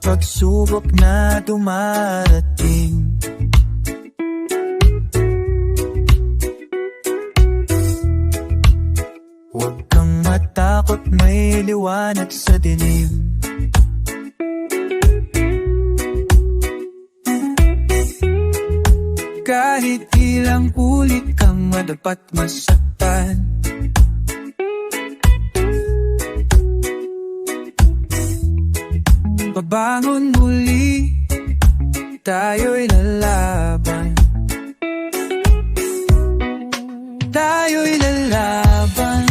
pagsubok na dumarating. Huwag kang matakot, may liwanag sa dilim. Kahit ilang ulit kang madapat masaktan, babangon muli, tayo'y lalaban. Tayo'y lalaban,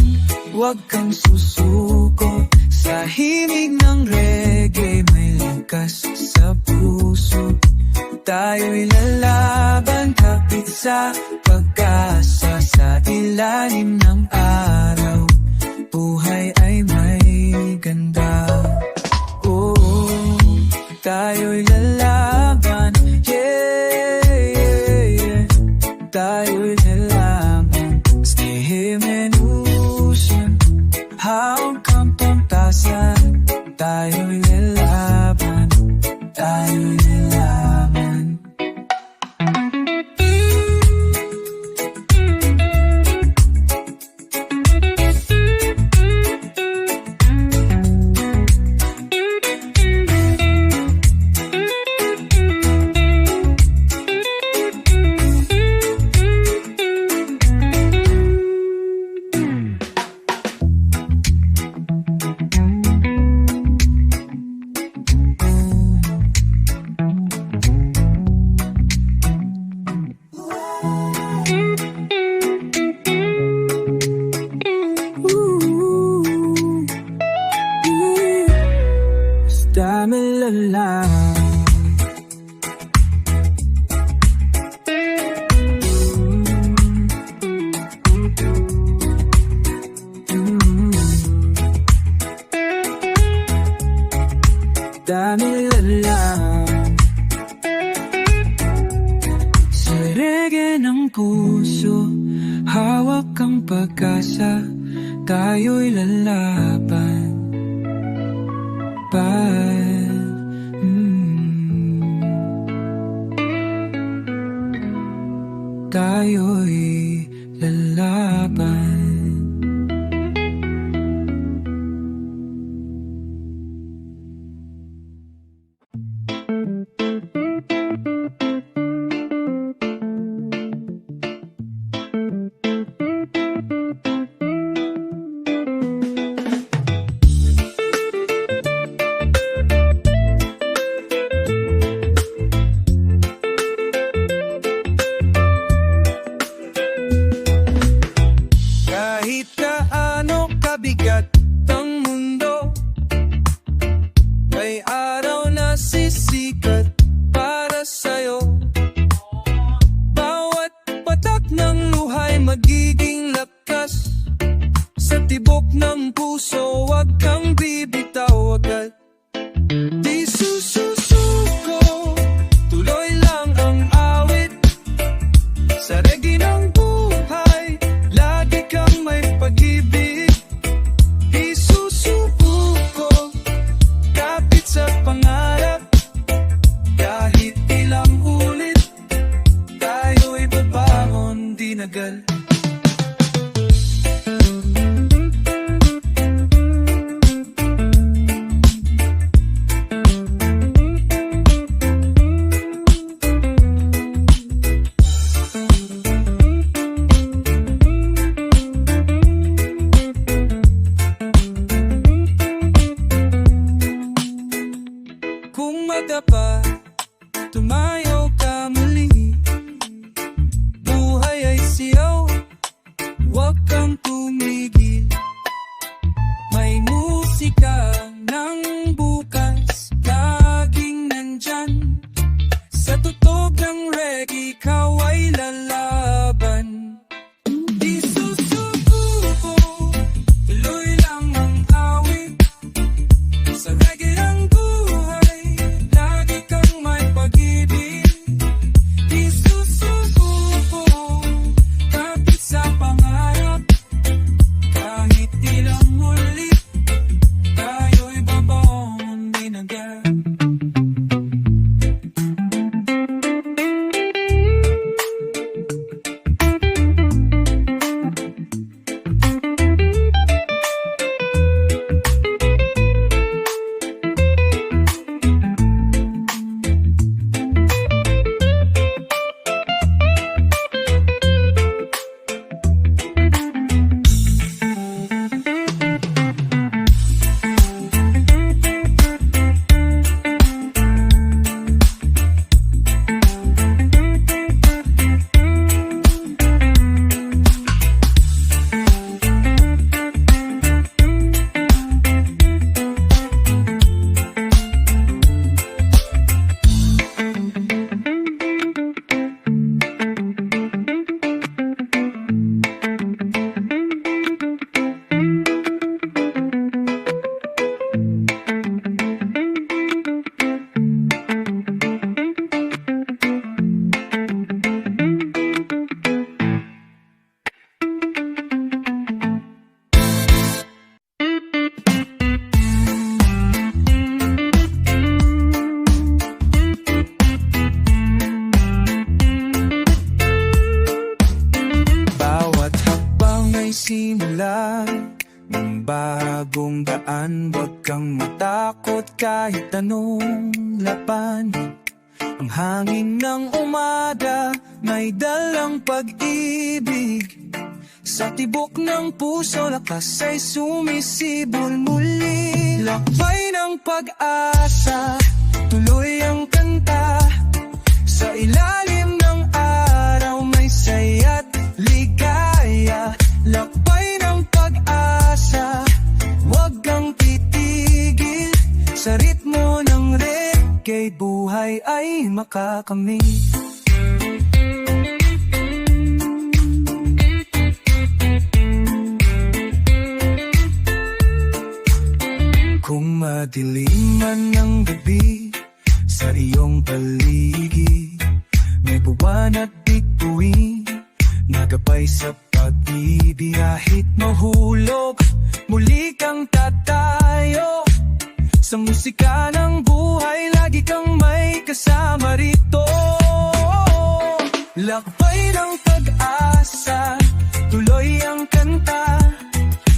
huwag kang susuko. Sa himig ng reggae may lakas sa puso. Tayo'y lalaban, kapit sa pag-asa. Sa ilalim ng araw, buhay ay may ganda. Oh, tayo'y lalaban, yeah, yeah, yeah. Tayo'y lalaban, stihim and ocean, hawag kang tuntasan. Tayo'y lalaban, tayo'y lalaban. Daming lalaban, daming lalaban. Sa reggae ng puso, hawak ang pag-asa. Tayo'y lalaban. Tayo'y lalaban. Kahit kaano kabigat ang mundo, may araw na sisikat para sa'yo. Bawat patak ng luhay magiging lakas. Sa tibok ng puso, wag kang bibitaw agad. Di susuko, tuloy lang ang awit. Sa reggae ng buhay, lagi kang may pag-ibig. Di susuko, kapit sa pangarap. Kahit ilang ulit, tayo'y babangon di nagal. Kung madapa, tumayo ka muli. Buhay ay siyaw, huwag kang tumigil. May musika ng bukas, laging nandyan. Sa tugtog ng reggae, ikaw ay lalaban. Di susuko, tuloy lang ang awit. Sa reggae ng buhay, lagi kang may pag-ibig. Di susuko, kapit sa pangarap. Kahit ilang ulit, tayo'y babangon din agad. man, wag kang matakot kahit anong laban. Ang hangin ng umaga may dalang pag-ibig. Sa tibok ng puso, lakas ay sumisibol muli. Lakbay ng pag-asa, tuloy ang kanta. Sa ilalim ng araw may saya't ligaya. Lakbay ng pag-asa, wag kang titigil. Sa ritmo ng reggae, buhay ay makakamit. Kung madilim man ang gabi sa iyong paligid, may buwan at bituin na gabay sa pag-ibig. Kahit mahulog, muli kang tatayo. Sa musika ng buhay, lagi kang may kasama rito. Lakbay ng pag-asa, tuloy ang kanta.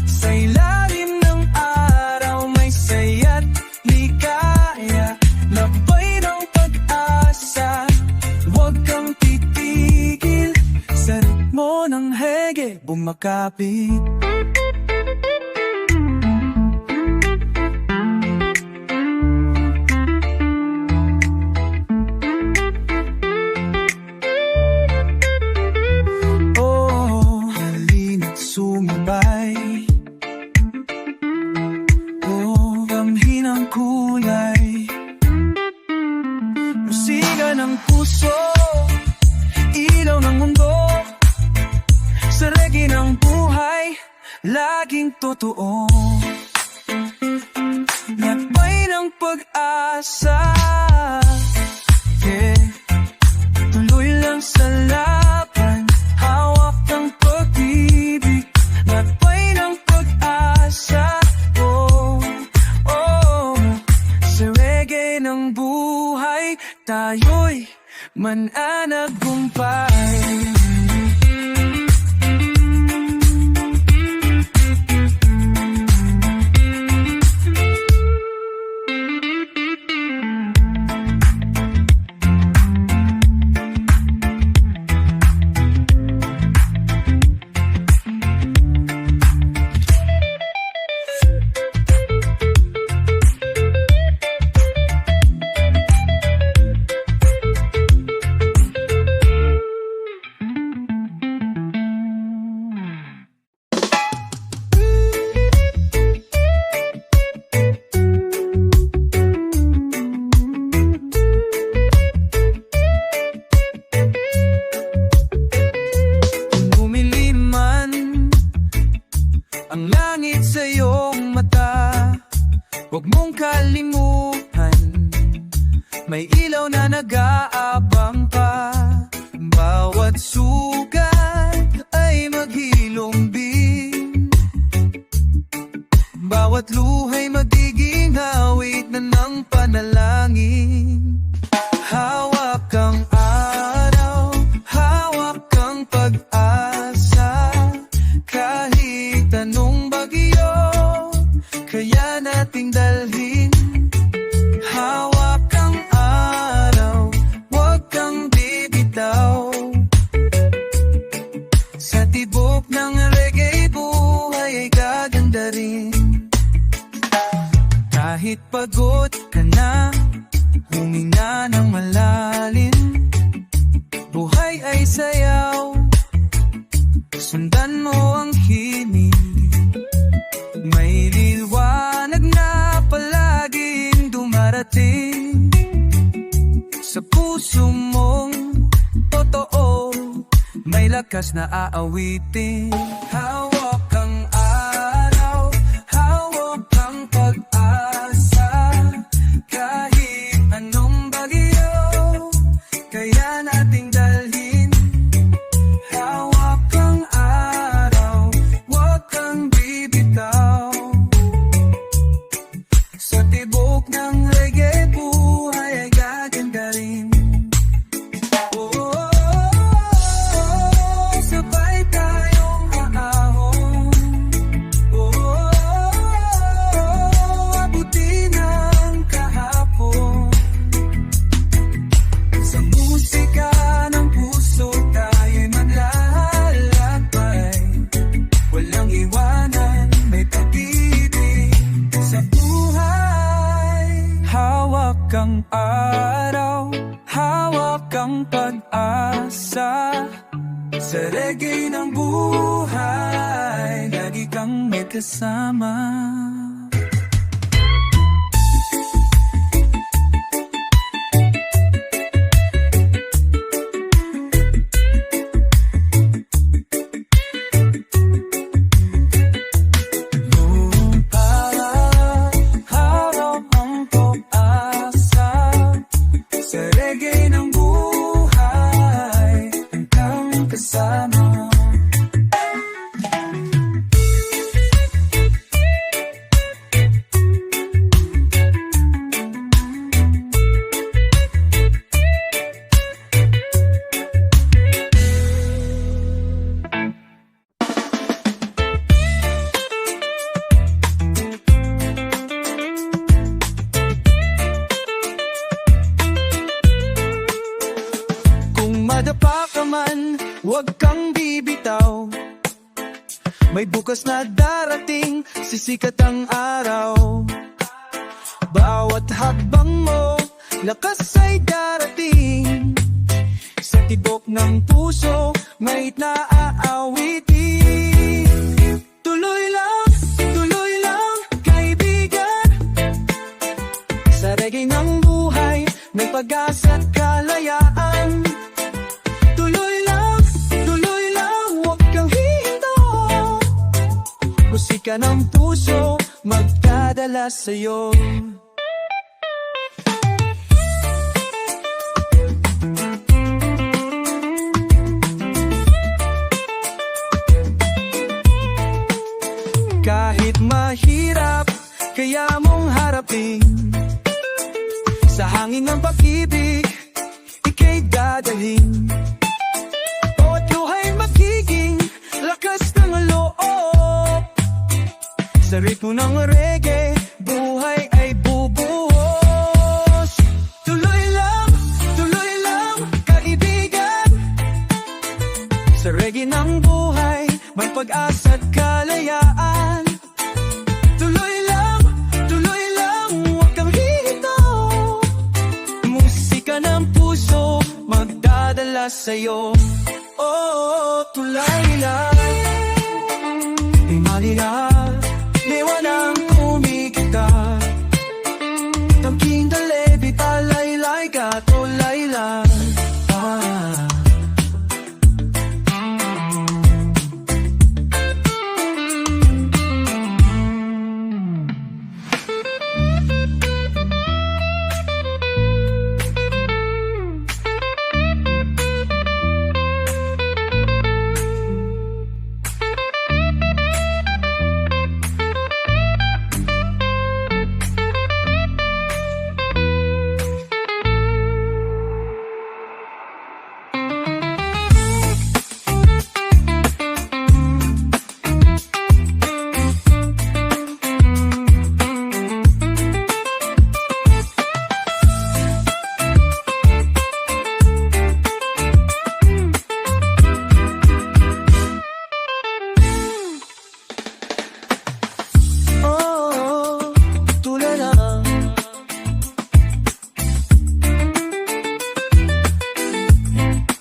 Sa ilalim ng araw may saya't ligaya. Lakbay ng pag-asa, huwag kang titigil. Sa ritmo ng reggae, bumakapit. Oh, halina't sumabay. Oh, damhin ang kulay. Musika ng puso, ilaw ng mundo. Sa reggae ng buhay, laging totoo. Lakbay ng pag-asa, yeah. Tuloy lang sa laban, hawak ang pag-ibig. Lakbay ng pag-asa, oh, oh. Sa reggae ng buhay, tayo'y mananagumpay. Ang langit sa iyong mata, huwag mong kalimutan. May ilaw na nag-aabang pa. Bawat sugat ay maghilumbing. Bawat luha'y magiging awit na ng panalangin. Hawak ang araw, hawak ang pag-asa. Kahit anong bagyo, kaya nating dalhin. Hawak ang araw, huwag kang bibitaw. Sa tibok ng reggae, buhay ay gaganda rin. Kahit pagod ka na, huminga ng malalim. Buhay ay sayaw, sundan mo ang himig. May liwanag na palaging dumarating. Sa puso mong totoo, may lakas na aawitin. Hawak ang araw, hawak ang pag-asa. Kahit anong bagyo, kaya nating dalhin. Hawak ang araw, huwag kang bibitaw. Sa tibok ng reggae, buhay ay gaganda rin. Oh, sabay tayong aaw. pag-asa. Sa reggae ng buhay, lagi kang may kasama. Madapa ka man, huwag kang bibitaw. May bukas na darating, sisikat ang araw. Bawat hakbang mo, lakas ay darating. Sa tibok ng puso, may naaawitin. Tuloy lang, kaibigan. Sa reggae ng buhay, may pag-asa at kalayaan. Musika ng puso, magdadala sa'yo. Kahit mahirap, kaya mong harapin. Sa hangin ng pag-ibig, ika'y dadalhin. Bawat luha'y magiging lakas ng loob. Sa ritmo ng reggae, buhay ay bubuhos. Tuloy lang, kaibigan. Sa reggae ng buhay, may pag-asa at kalayaan. Tuloy lang, huwag kang hihinto. Musika ng puso, magdadala sa'yo. Oh, tulay lang, di malila. Liwanang kumikita, tangking dalebi, talaylay ka, tulay lang.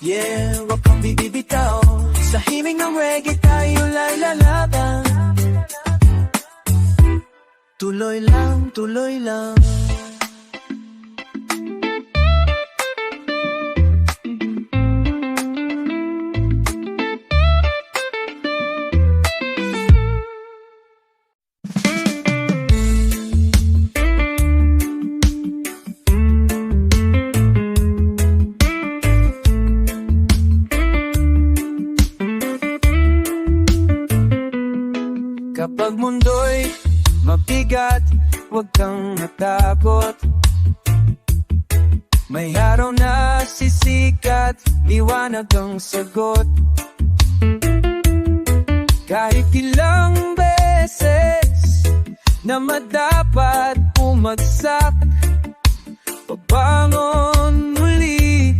Yeah, wag kang bibitaw. Sa himig ng reggae tayo lalaban. Tuloy lang, tuloy lang. Kapag mundo'y mabigat, huwag kang matakot. May araw na sisikat, liwanag ang sagot. Kahit ilang beses na madapat umagsak, pabangon muli.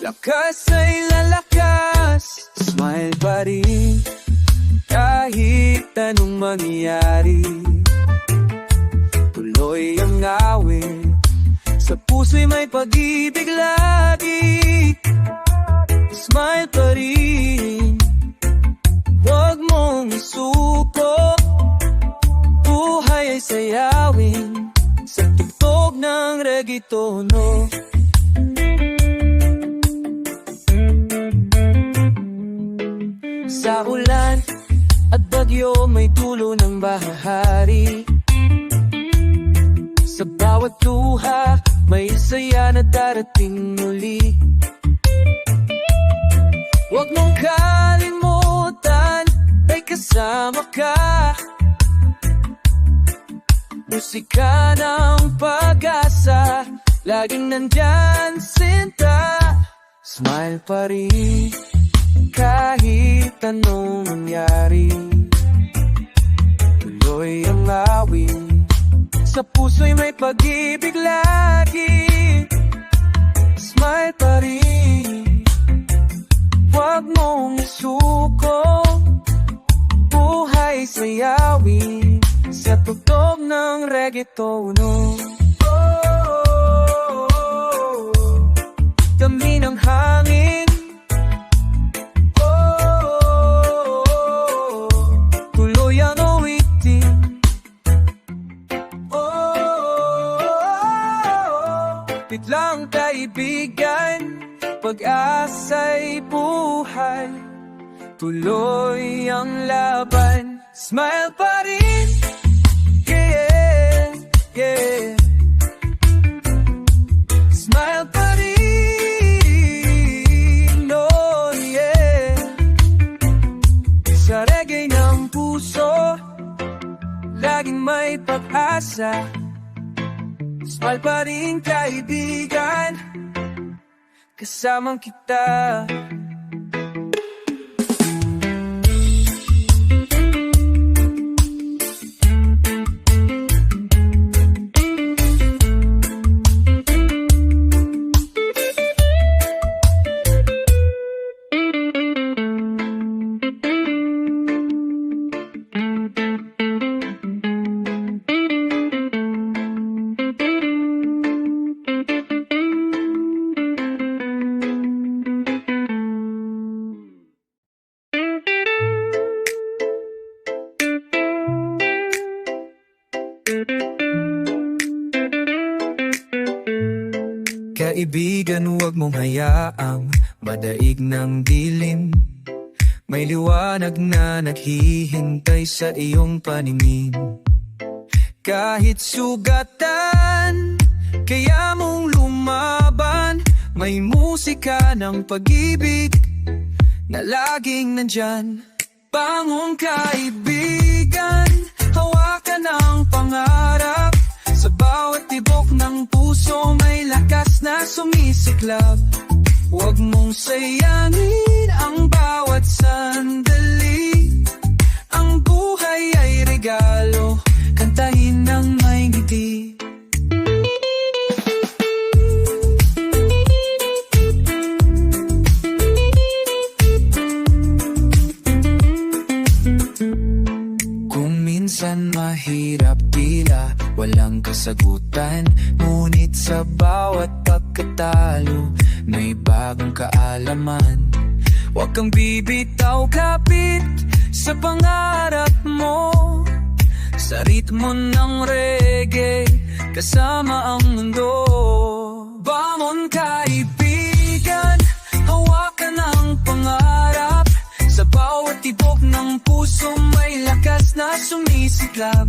Lakas ay lalakas, smile pa rin. Kahit anong mangyari, tuloy ang awit Sa puso'y may pag-ibig lagi. Smile pa rin, huwag mong isuko. Buhay ay sayawin sa tugtog ng reggaetono. Sa ulan at bagyo may dulo ng bahari. Sa bawat luha may saya na darating muli. Huwag mong kalimutan, ay kasama ka. Musika ng pag-asa, laging nandyan sinta. Smile pa rin, kahit anong mangyari. Tuloy ang awit, sa puso'y may pag-ibig lagi. Smile pa rin, huwag mong isuko. Buhay sayawin sa tugtog ng reggaetono. Dami ng hangin, tuloy ang awitin. Biglang kaibigan, pag-asa'y buhay. Tuloy ang laban, smile pa rin. Yeah, yeah. Smile pa rin, oh yeah. Sa reggae ng puso, laging may pag-asa. Smile pa rin kaibigan, kasamang kita. Kaibigan, huwag mong hayaang madaig ng dilim. May liwanag na naghihintay sa iyong paningin. Kahit sugatan, kaya mong lumaban. May musika ng pag-ibig na laging nandyan. Bangon kaibigan, hawakan ang pangarap. Sa bawat tibok ng puso may lakas na sumisiklab. Huwag mong sayangin ang bawat sandali. Ang buhay ay regalo, kantahin ng may ngiti. Kung minsan mahirap tila walang kasagutan, ngunit sa bawat pagkatalo may bagong kaalaman. Huwag kang bibitaw, kapit sa pangarap mo. Sa ritmo ng reggae, kasama ang mundo. Bangon kaibigan, hawakan ang pangarap. Sa bawat tibok ng puso may lakas na sumisiklab.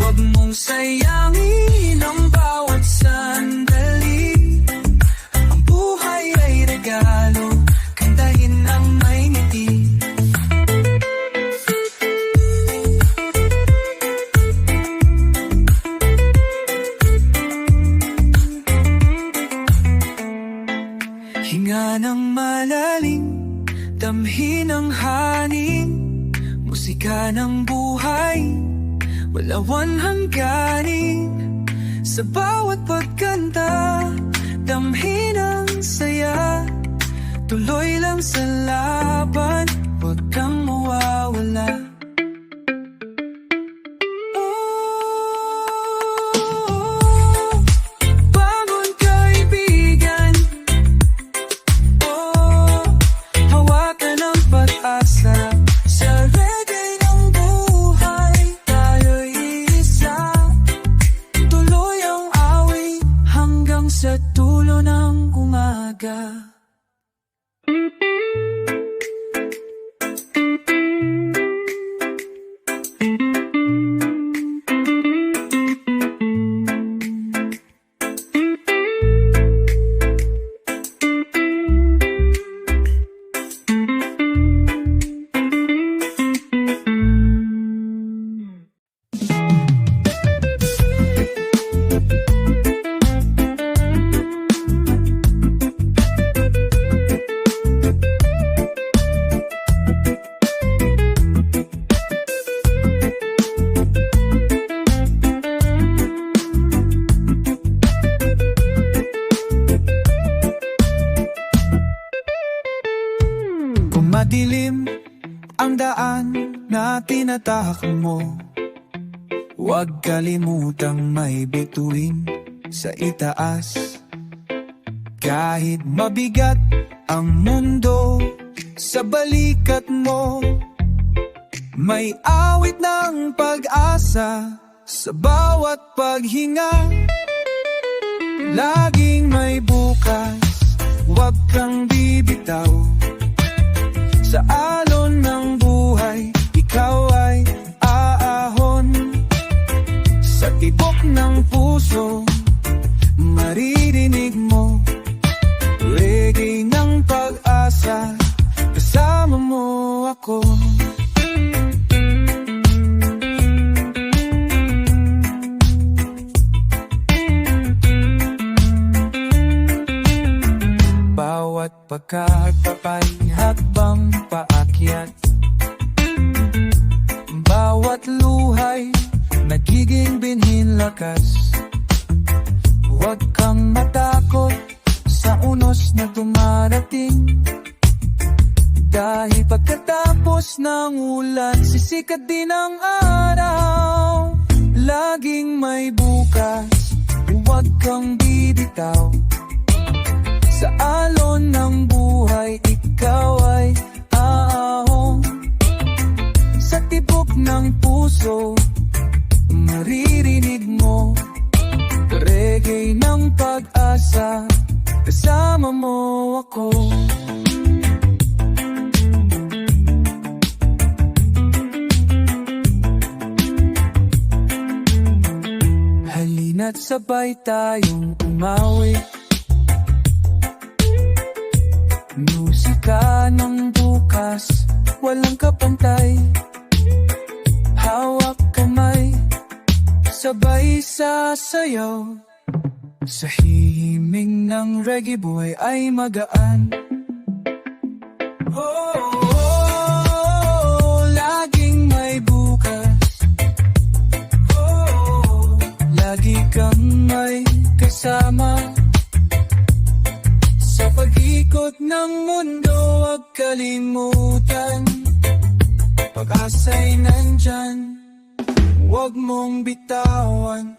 Huwag mong sayangin ang bawat sandali. Ang buhay ay regalo, kantahin ng may ngiti. Hinga ng malalim, damhin ang hangin. Musika ng buhay, walawan hangganin. Sa bawat pagkanta, damhin ang saya. Tuloy lang sa laban, huwag kang mawawala. umaga. Madilim ang daan na tinatahak mo, huwag kalimutang may bituin sa itaas. Kahit mabigat ang mundo sa balikat mo, may awit ng pag-asa sa bawat paghinga. Laging may bukas, huwag kang bibitaw. Sa alon ng buhay, ikaw ay aahon. Sa tibok ng puso, maririnig mo reggae ng pag-asa, kasama mo ako. Bawat pagkakapay, hakbang paakyat. Bawat luhay, nagiging binhin lakas. Huwag kang matakot sa unos na dumarating, dahil pagkatapos ng ulan, sisikat din ang araw. Laging may bukas, huwag kang bibitaw. Sa alon ng buhay, ikaw ay aahon. Sa tibok ng puso, maririnig mo reggae ng pag-asa, kasama mo ako. Halina't sabay tayong umawit, musika ng bukas, walang kapantay. Hawak kamay, sabay sasayaw. Sa himig ng reggae, buhay ay magaan. Laging may bukas. Lagi kang may kasama. Sa pag-ikot ng mundo, huwag kalimutan, pag-asa'y nandyan, huwag mong bitawan.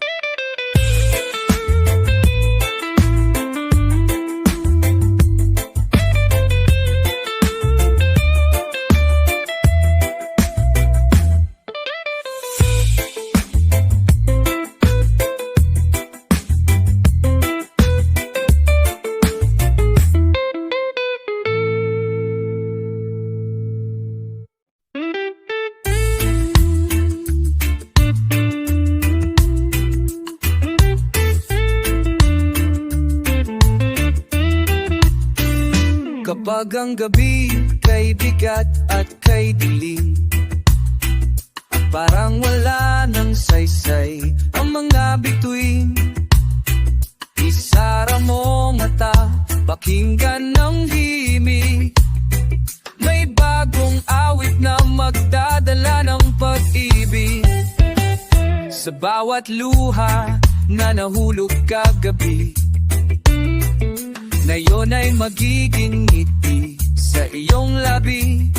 Kapag ang gabi kay bigat at kay dilim, parang wala nang saysay ang mga bituin. Isara mo mata, pakinggan ng himig. May bagong awit na magdadala ng pag-ibig. Sa bawat luha na nahulog kagabi, ngayon ay magiging ngiti sa iyong labi.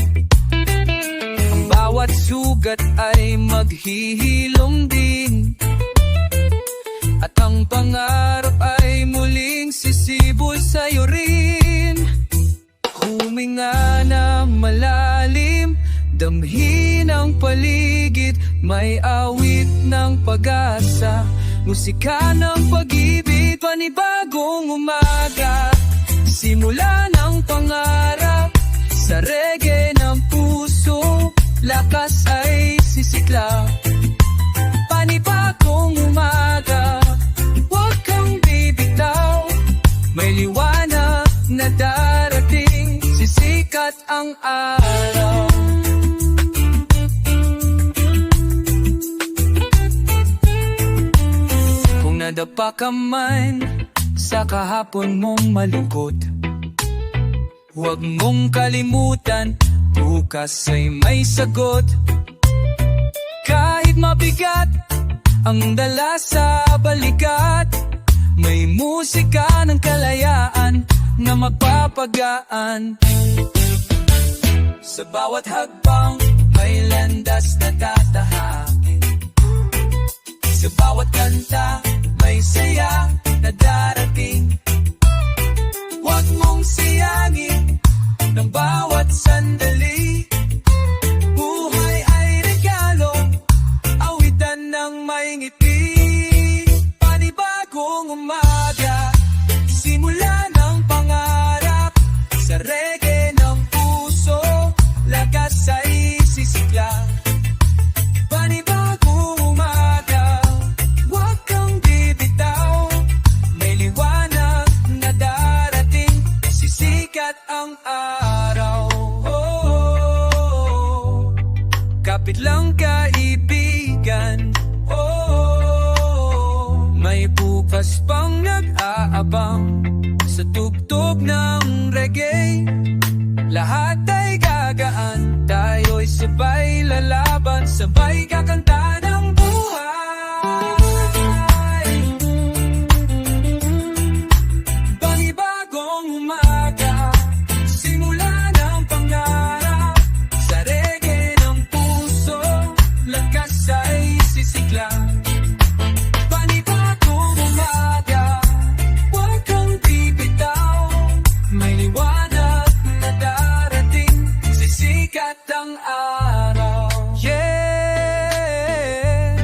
Ang bawat sugat ay maghihilom din, at ang pangarap ay muling sisibol sa'yo rin. Huminga na malalim, damhin ang paligid, may awit ng pag-asa, musika ng pag-ibig, panibagong umaga. Simula ng pangarap sa reggae ng puso, lakas ay sisikla. Panibagong umaga, huwag kang bibitaw. May liwanag na darating, sisikat ang araw. Kung nadapa ka man sa kahapon mong malungkot, huwag mong kalimutan, bukas ay may sagot. Kahit mabigat ang dala sa balikat, may musika ng kalayaan na magpapagaan. Sa bawat hakbang may landas na tatahakin. Sa bawat kanta may saya na darating. Huwag mong siyangin ng bawat sandali. Buhay ay regalo, awitan ng may ngiti. Panibagong umaga, simula ng pangarap sa reggae ng puso, lakas ay sisikla. Panibagong umaga, huwag kang bibitaw. May liwanag na darating, sisikat ang araw. Oh, kapit lang kaibigan. Oh, may bukas pang nag-aabang sa tugtog ng reggae. Lahat ay gagaan, tayo'y sabay lalaban, sabay kakanta ng buhay. Panibagong umaga, simula ng pangarap sa reggae ng puso, lakas ay sisikla. Panibagong umaga, huwag kang bibitaw. May liwanag na darating, sisikat ang araw. Yeah,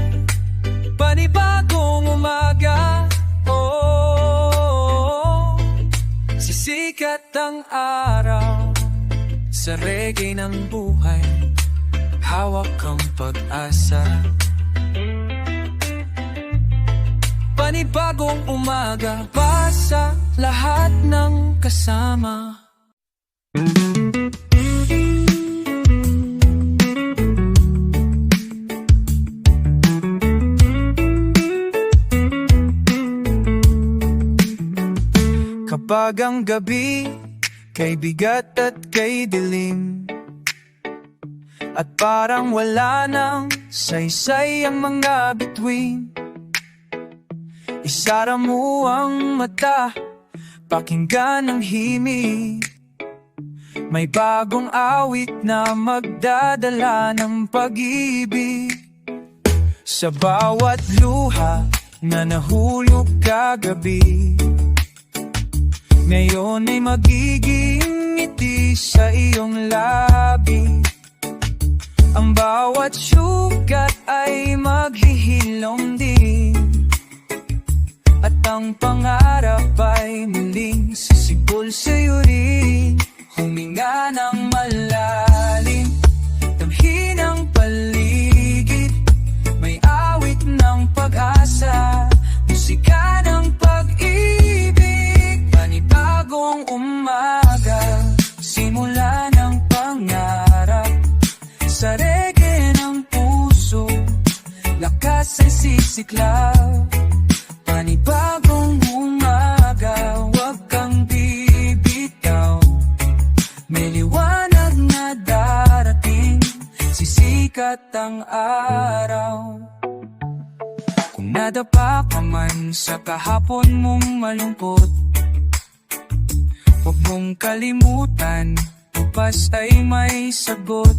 panibagong umaga, oh, sisikat ang araw. Sa reggae ng buhay, hawak ang pag-asa. Panibagong umaga, basa lahat ng kasama. Kapag ang gabi kay bigat at kay dilim, at parang wala nang saysay ang mga bituin, isara mo ang mata, pakinggan ang himig. May bagong awit na magdadala ng pag-ibig. Sa bawat luha na nahulog kagabi, ngayon ay magiging ngiti sa iyong labi. Ang bawat sugat ay maghihilom din, at ang pangarap ay muling sisibol sa'yo rin. Huminga ng malalim, damhin ang paligid, may awit ng pag-asa, musika ng pag-ibig. Panibagong umaga, simula ng pangarap sa reggae ng puso, lakas ay sisiklaw. Panibagong umaga, huwag kang bibitaw. May liwanag na darating, sisikat ang araw. Kung nadapa ka man sa kahapon mong malungkot, huwag mong kalimutan, bukas ay may sagot.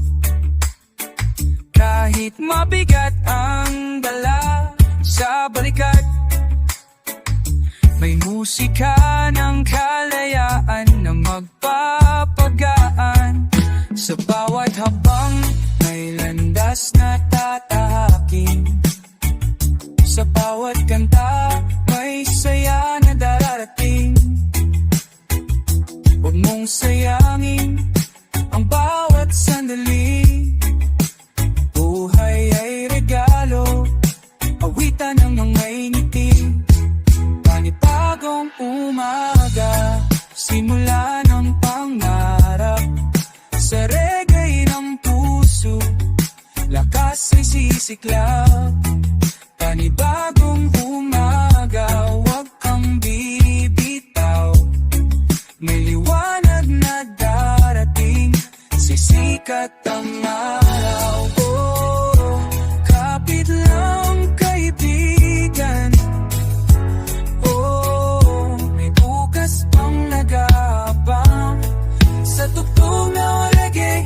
Kahit mabigat ang dala sa balikat, may musika ng kalayaan na magpapagaan. Sa bawat habang may landas na tatahakin, sa bawat kanta may saya na darating. Huwag mong sayangin ang bawat sandali. Buhay ay regalo, awitan ng mga ngiti. Panibagong umaga, simula ng pangarap. Sa reggae ng puso, lakas ay sisiklab. Panibagong umaga, huwag kang bibitaw. May liwanag na darating, sisikat ang araw. Oh, kapit lang kaibigan. Oh, may bukas pang nag-aabang. Sa tugtog ng reggae,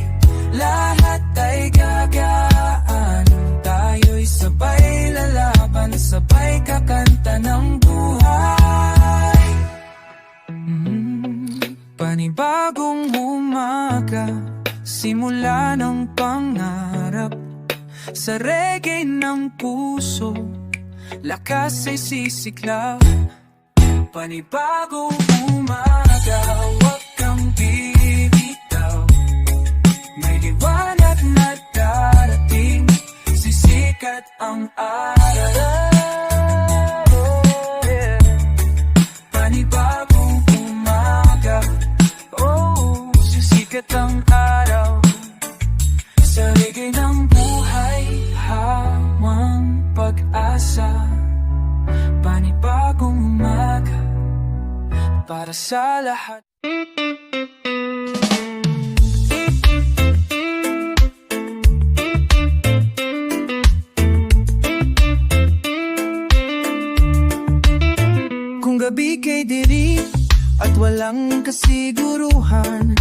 lahat ay gagaan. Tayo'y sabay lalaban, sabay kakanta ng buhay. Panibagong umaga, simula ng pangarap. Sa reggae ng puso, lakas ay sisiklab. Panibagong umaga, huwag kang bibitaw. May liwanag na darating, sisikat ang araw. Panibagong umaga, oh, sisikat ang araw. Sa reggae ng buhay, hawang pag-asa. Panibagong umaga, para sa lahat. Kung gabi kay dilim at walang kasiguruhan,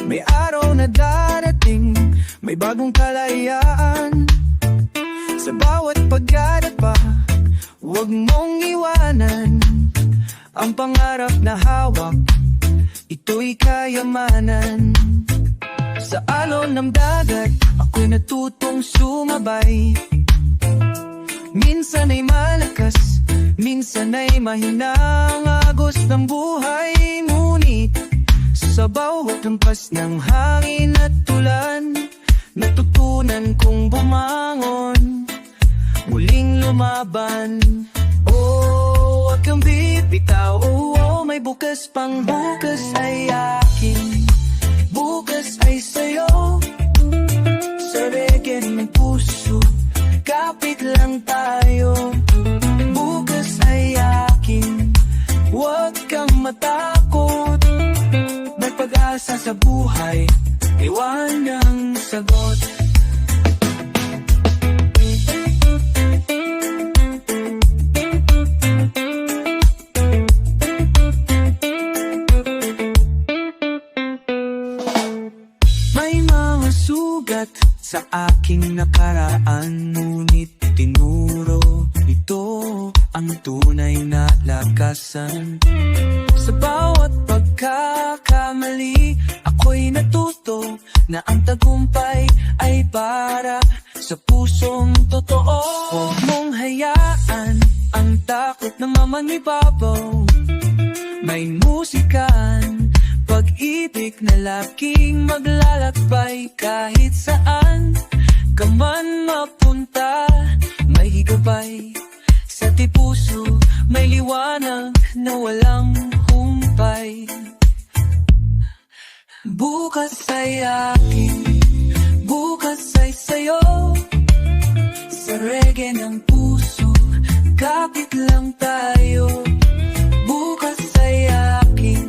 may araw na darating, may bagong kalayaan. Sa bawat pagdadapa, huwag mong iwanan ang pangarap na hawak, ito'y kayamanan. Sa alon ng dagat, ako'y natutong sumabay. Minsan ay malakas, minsan ay mahinang agos ng buhay. Ngunit sa bawat hampas ng hangin at ulan, natutunan kong bumangon, muling lumaban. Oh, huwag kang bibitaw. Oh, may bukas pang bukas ay akin, bukas ay sa'yo. Sa reggae ng puso, kapit lang tayo. Bukas ay akin, huwag kang matakot. May pag-asa sa buhay, iwan ang sagot. May mga sugat sa aking nakaraan, ngunit tinuro ito ang tunay na lakasan. Sa bawat pagkakamali, ako'y natuto na ang tagumpay ay para sa pusong totoo. Huwag mong hayaan ang takot na mamanibabaw. May musikan, pag-ibig na laging maglalakbay. Kahit saan ka man mapunta, may higabay sa tipuso, may liwanag na walang humpay. Bukas ay akin, bukas ay sa'yo. Sa reggae ng puso, kapit lang tayo. Bukas ay akin,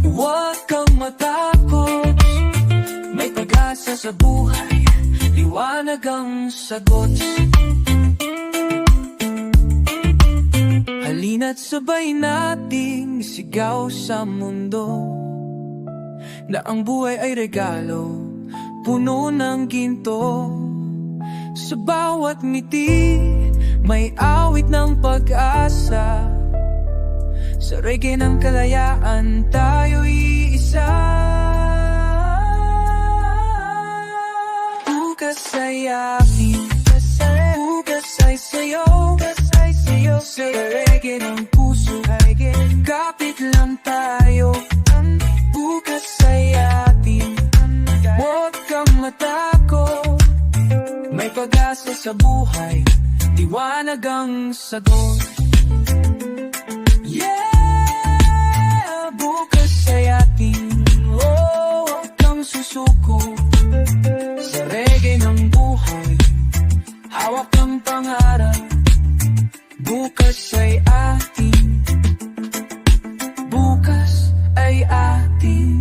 huwag kang matakot. May pag-asa sa buhay, liwanag ang sagot. Halina't sabay nating sigaw sa mundo na ang buhay ay regalo, puno ng ginto. Sa bawat ngiti, may awit ng pag-asa. Sa reggae ng kalayaan, tayo'y isa. Bukas ay akin, bukas ay sa'yo. Sa reggae ng puso, kapit lang tayo. buhay, liwanag ang sagot. Yeah, bukas ay ating, huwag kang susuko. Sa reggae ng buhay, hawak ang pangarap. Bukas ay ating, bukas ay ating.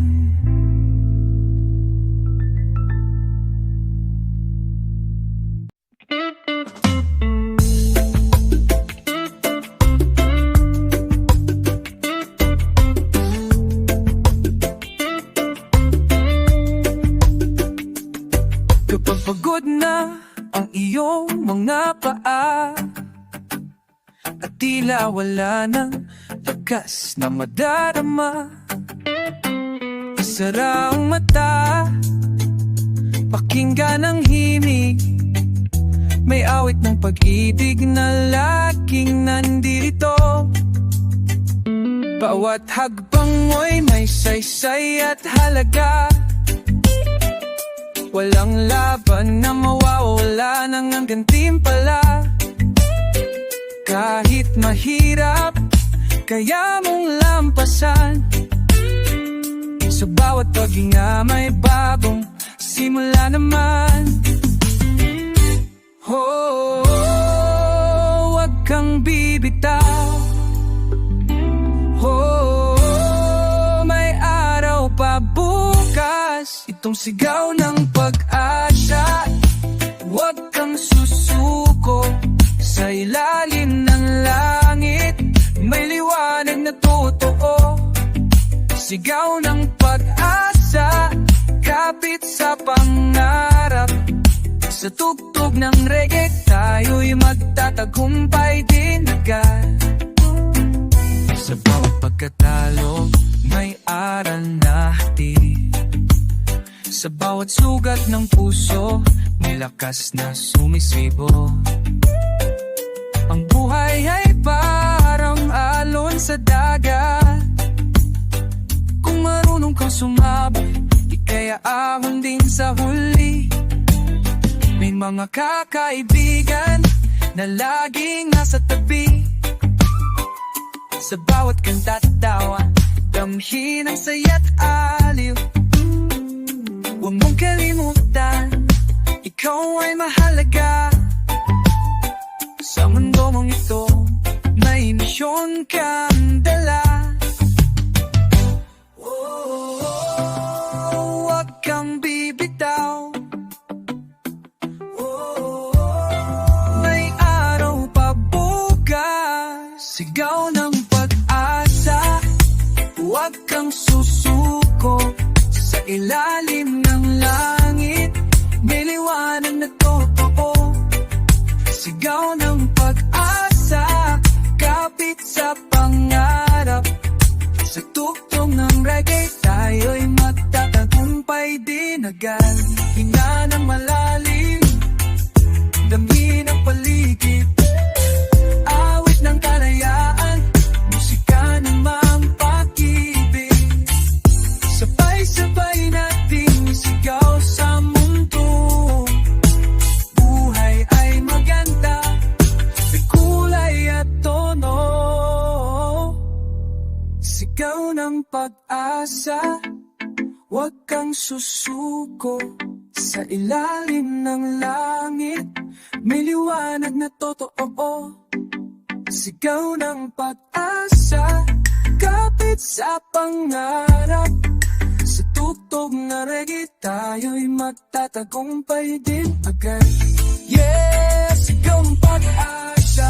Kapag pagod na ang iyong mga paa at tila wala ng lakas na madarama, isara ang mata, pakinggan ang himig. May awit ng pag-ibig na laging nandito. Bawat hagbang mo'y may saysay at halaga. Walang laban na mawawala ng ang gantimpala. Kahit mahirap, kaya mong lampasan. Sa bawat paghinga may bagong simula naman. Oh, wag kang bibitaw. Oh, may araw pa bukas. Itong sigaw ng pag-asa. Wag kang susuko. Sa ilalim ng langit, may liwanag na totoo. Sigaw ng pag-asa, kapit sa pangarap. Sa tugtog ng reggae, tayo'y magtatagumpay din agad. Sa bawat pagkatalo, may aral na hatid. Sa bawat sugat ng puso, may lakas na sumisibo. Ang buhay ay parang alon sa dagat. Kung marunong kang sumabay, di kaya ahon din sa huli. May mga kakaibigan na laging nasa tabi. Sa bawat kanta't tawa, damhin ang saya't aliw. Huwag mong kalimutan, ikaw ay mahalaga. Sa mundo mong ito, may misyon kang dala. Oh, wag kang bibitaw. Oh, may araw pa bukas. Sigaw ng pag-asa. Wag kang susuko. Sa ilalim ng langit, may liwanag na totoo. Sigaw ng pag-asa, kapit sa pangarap. Sa tugtog ng reggae, tayo'y magtatagumpay din agad. Hinga ng malalim, damhin ang paligid. Awit ng kalayaan, musika ng pag-ibig. Sabay-sabay nating isigaw sa mundo. Buhay ay maganda, may kulay at tono. Sigaw ng pag-asa, wag kang susuko. Sa ilalim ng langit, may liwanag na totoo. Sigaw ng pag-asa, kapit sa pangarap. Sa tugtog na reggae, tayo'y magtatagumpay din agad. Yeah, sigaw ng pag-asa.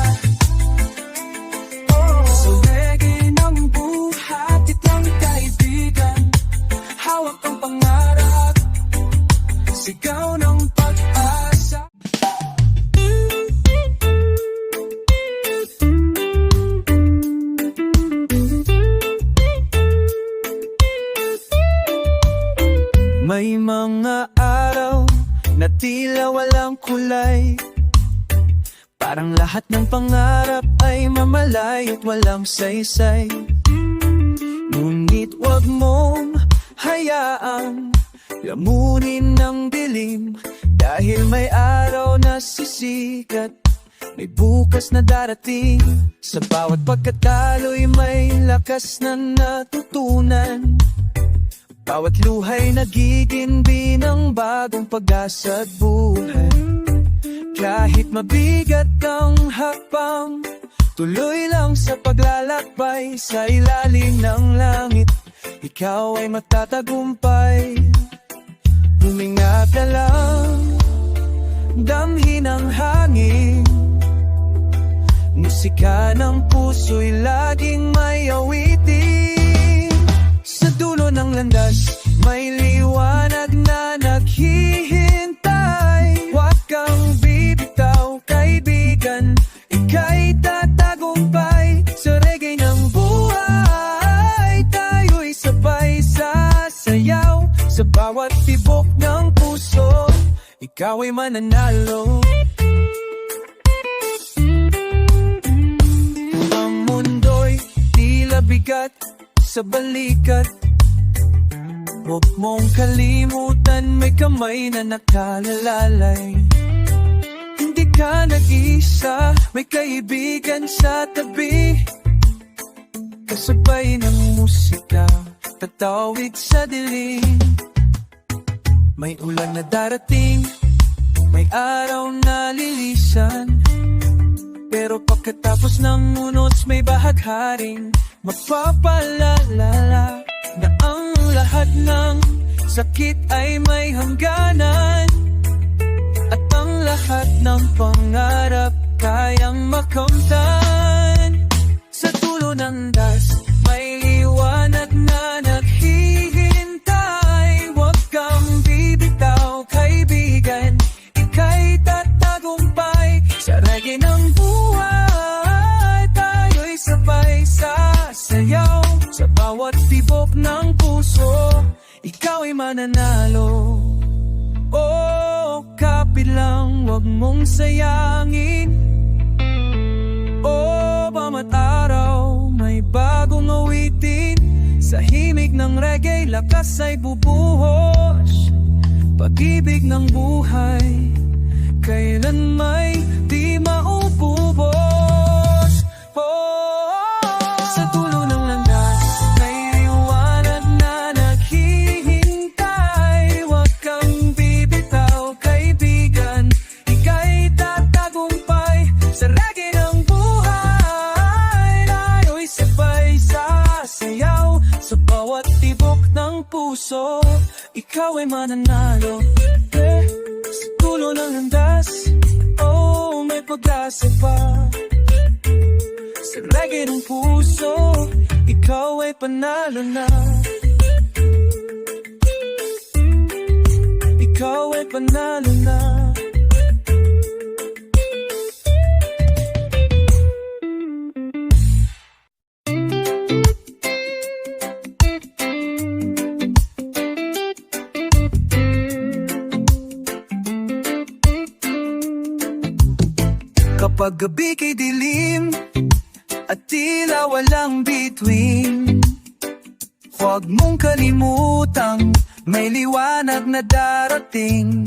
Sa reggae ng buhay, kitang kaibigan. Hawak ang pangarap. Sigaw ng pag-asa. May mga araw na tila walang kulay. Parang lahat ng pangarap ay mamalay at walang saysay. Ngunit wag mong hayaang lamunin ng dilim. Dahil may araw na sisikat, may bukas na darating. Sa bawat pagkatalo'y may lakas na natutunan. Bawat luha'y nagiginbi ng bagong pag-asa at buhay. Kahit mabigat ang hakbang, tuloy lang sa paglalakbay. Sa ilalim ng langit, ikaw ay matatagumpay. Huminga ka lang, damhin ang hangin. Musika ng puso'y laging may awitin. Sa dulo ng landas, may liwanag na naghihintay. Huwag kang bibitaw, kaibigan, ika'y tatagumpay. Sa reggae ng buhay, tayo'y sabay sasayaw. Sa bawat tibok ng puso, ikaw ay mananalo. Ang mundo'y tila bigat sa balikat. Huwag mong kalimutan, may kamay na nakalalay. Hindi ka nag-isa, may kaibigan sa tabi. Kasabay ng musika, tatawid sa dilim. May ulan na darating, may araw na lilisan. Pero pagkatapos ng unos, may bahagharing mapapalala na ang lahat ng sakit ay may hangganan. At ang lahat ng pangarap kayang makamtan. Sa dulo ng das, may liwanag na naghihintay. Huwag kang bibitaw, kaibigan, ika'y tatagumpay. Sa reggae ng buhay, tayo'y sabay sasayaw. Sa bawat tibok ng puso, ikaw ay mananalo. Oh, kapit lang, huwag mong sayangin. Oh, bawat araw, may bagong awitin. Sa himig ng reggae, lakas ay bubuhos. Pag-ibig ng buhay, kailan may di maubos. Oh, sa dulo ng landas, may liwanag na naghihintay. Huwag kang bibitaw, kaibigan, ika'y tatagumpay. Sa reggae ng buhay, tayo'y sabay sasayaw. Sa bawat tibok ng puso, ikaw ay mananalo. Sa dulo ng landas, oh, may pag-asa pa. Sa reggae ng puso, ikaw ay panalo na. Ikaw ay panalo na. Kapag gabi kay dilim at tila walang bituin, huwag mong kalimutang may liwanag na darating.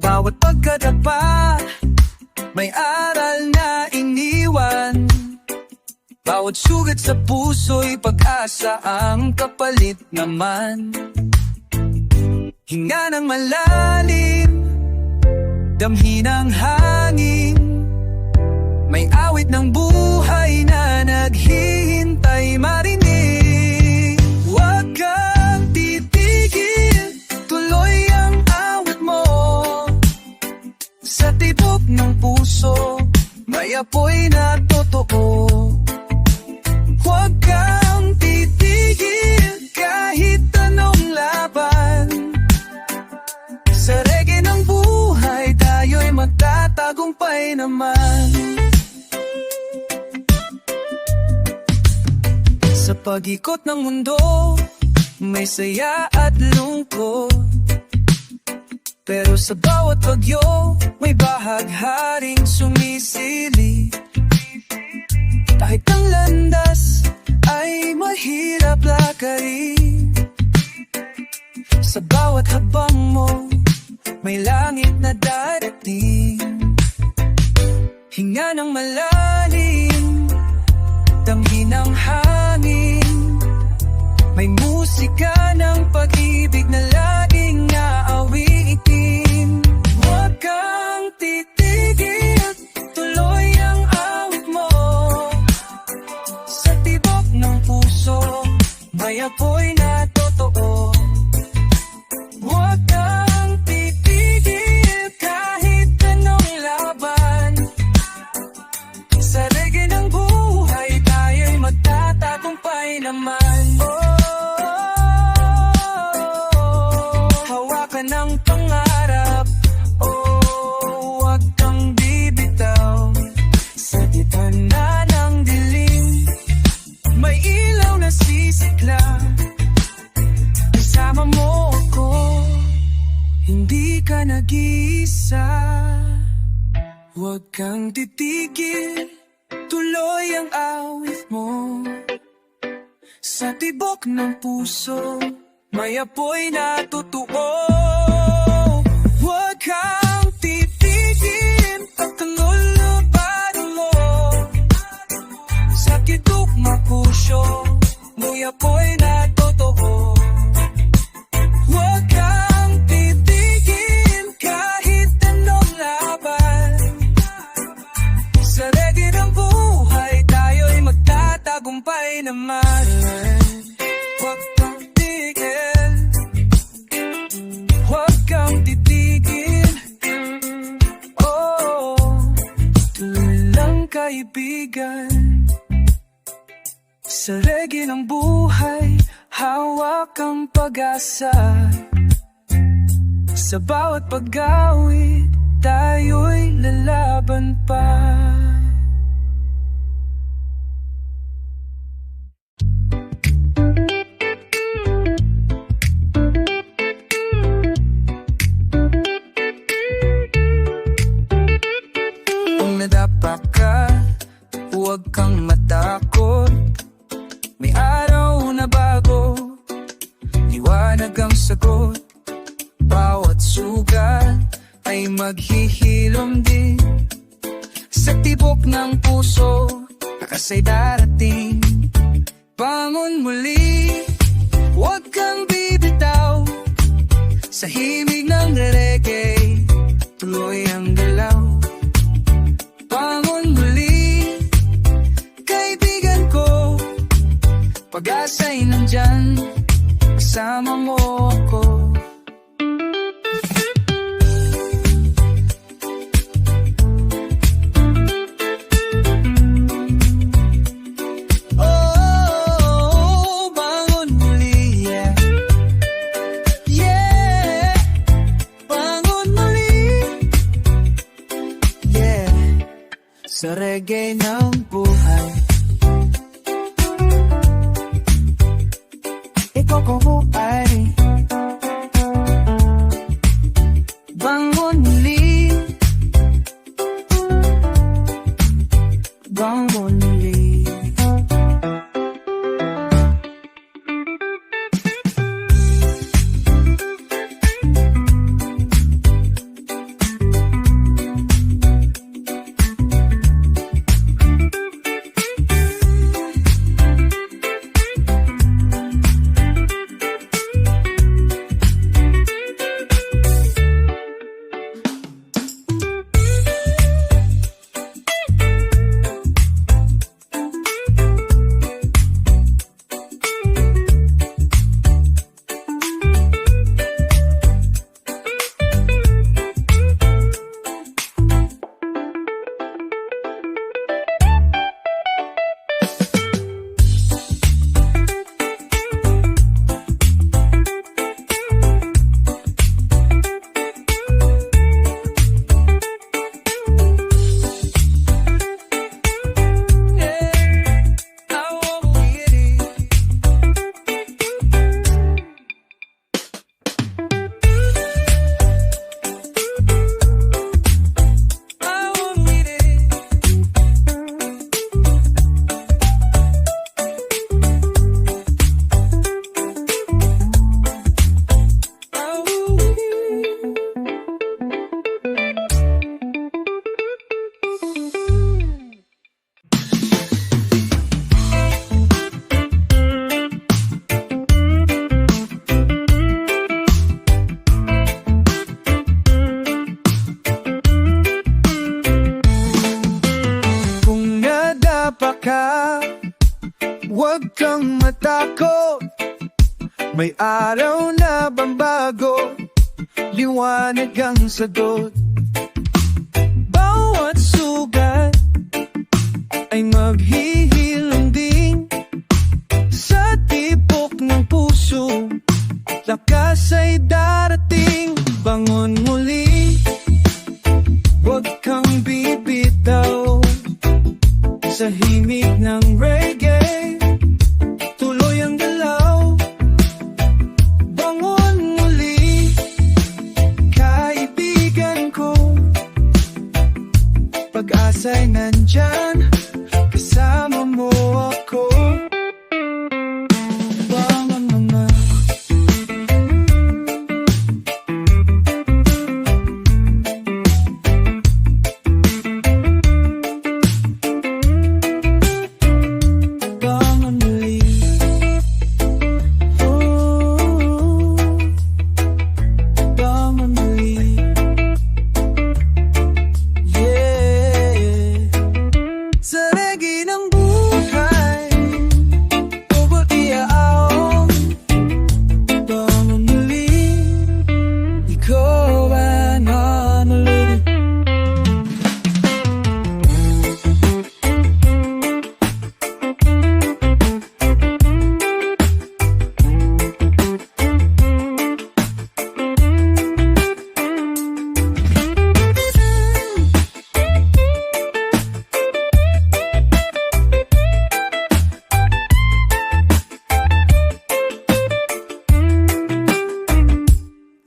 Bawat pagkadapa, may aral na iniwan. Bawat sugat sa puso'y pag-asa ang kapalit naman. Hinga ng malalim, damhin ang hangin. May awit ng buhay na naghihintay marinig. Huwag kang titigil, tuloy ang awit mo. Sa tibok ng puso, may apoy na totoo. Huwag kang titigil, kahit anong laban. Sa reggae ng buhay, tayo'y magtatagumpay naman. Sa pag-ikot ng mundo, may saya at lungkot. Pero sa bawat bagyo, may bahagharing sumisili. Kahit ang landas ay mahirap lakarin, sa bawat habang mo, may langit na darating. Hinga ng malalim, damhin ng hangin, may musika ng pag-ibig na laging aawitin. Huwag kang titigil, tuloy ang awit mo. Sa tibok ng puso, may apoy na totoo. Huwag kang titigil kahit anong laban. Sa reggae ng buhay, tayo'y magtatagumpay naman. Hawakan ang pangarap, huwag kang bibitaw. Sa gitna ng dilim, may ilaw na sisikla. Kasama mo ako, hindi ka nag-iisa. Huwag kang titigil, tuloy ang awit mo. Sa tibok ng puso, may apoy na totoo. Huwag kang titigil, pagkalulubado mo. Sa tibok ng puso, may apoy na totoo. Huwag kang titigil kahit anong laban. Sa reggae ng buhay, tayo'y magtatagumpay naman. Huwag kang titigil, huwag kang titigil. Tuloy lang kaibigan. Sa reggae ng buhay, hawak ang pag-asa. Sa bawat pag-awit, tayo'y lalaban pa. Kung nadapa ka, huwag kang matakot. May araw na bago, liwanag ang sagot. Bawat sugat ay maghihilom din. Sa tibok ng puso, akasa'y darating. Bangon muli, huwag kang bibitaw. Sa himig ng reggae, tuloy ang galaw. Bangon muli, kaibigan ko, pag-asa'y nandyan, kasama mo ako. Bangon muli, yeah. Yeah, bangon muli. Yeah, sa reggae ng buhay, ikaw ko buhay. Bangon muli, bangon muli. May araw na bambago, liwanag ang sagot. Bawat sugat ay maghihilom din sa tibok ng puso. Lakas ay darating, bangon muli, huwag kang bibitaw. Sa himig ng reggae, tuloy ang galaw. Bangon muli, kaibigan ko. Pag-asa'y nandyan, kasama mo ako. Bangon mama. Bangon muli. Oh, bangon muli. Yeah. Sa reggae ng buhay, bawat iaaw. Bangon muli, ikaw ay nanaluli.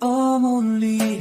Only only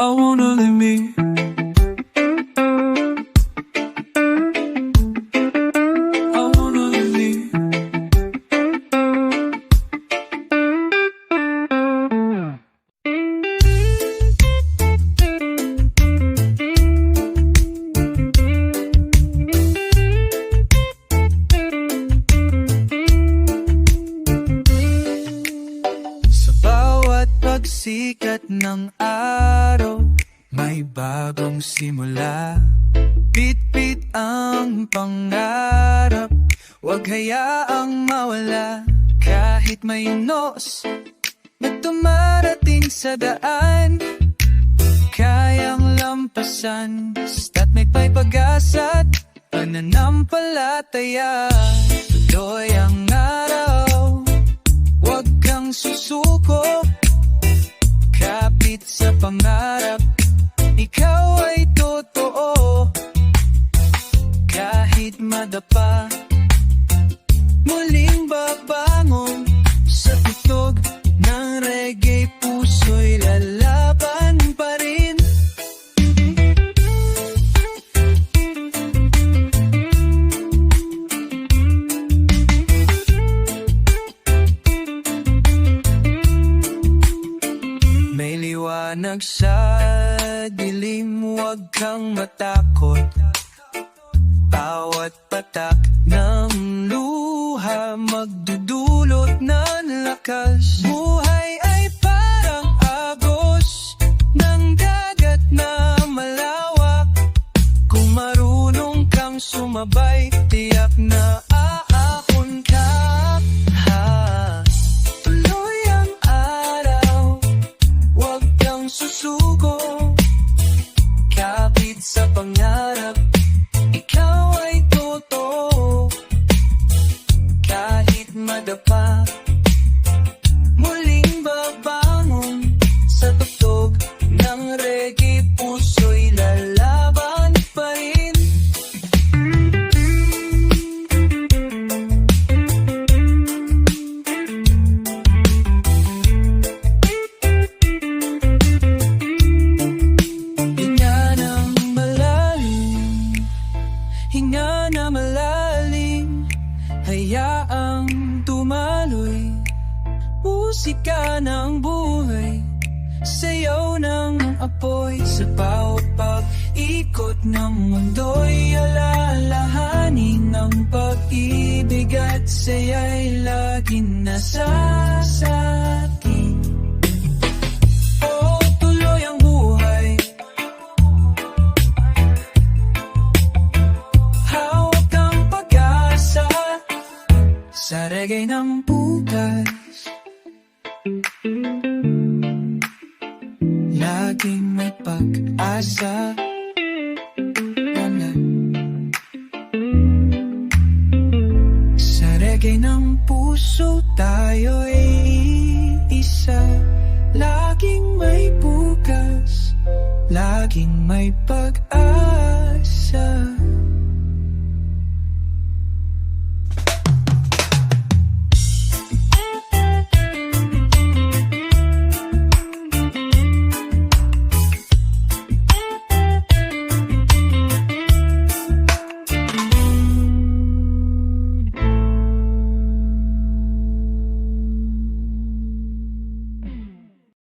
I wanna live me. I wanna live me. Sa bawat pagsikat ng araw, may bagong simula. Pit-pit ang pangarap, huwag hayaang mawala. Kahit may nos na tumarating sa daan, kayang lampasan. Basta't may pag-asa't pananampalataya. Tuloy ang araw, huwag kang susuko. Kapit sa pangarap, ikaw ay totoo. Kahit madapa, muling babangon. Sa tugtog ng reggae, puso'y lalaban pa rin. May liwanag sa dilim, huwag kang matakot. Bawat patak ng luha magdudulot ng lakas. Buhay ay parang agos ng dagat na malawak. Kung marunong kang sumabay, tiyak na aahon ka. Tuloy ang araw, huwag kang susuko. Kapit sa pangarap, ikaw ay totoo. Kahit madapa, musika ng buhay, sayaw ng apoy. Sa bawat pag-ikot ng mundo'y alalahanin ng pag-ibig at saya'y laging nasa akin. Oh, tuloy ang buhay, hawak ang pag-asa sa reggae ng bukas. Laging may pag-asa. Sa reggae ng puso tayo'y isa. Laging may bukas, laging may pag-asa.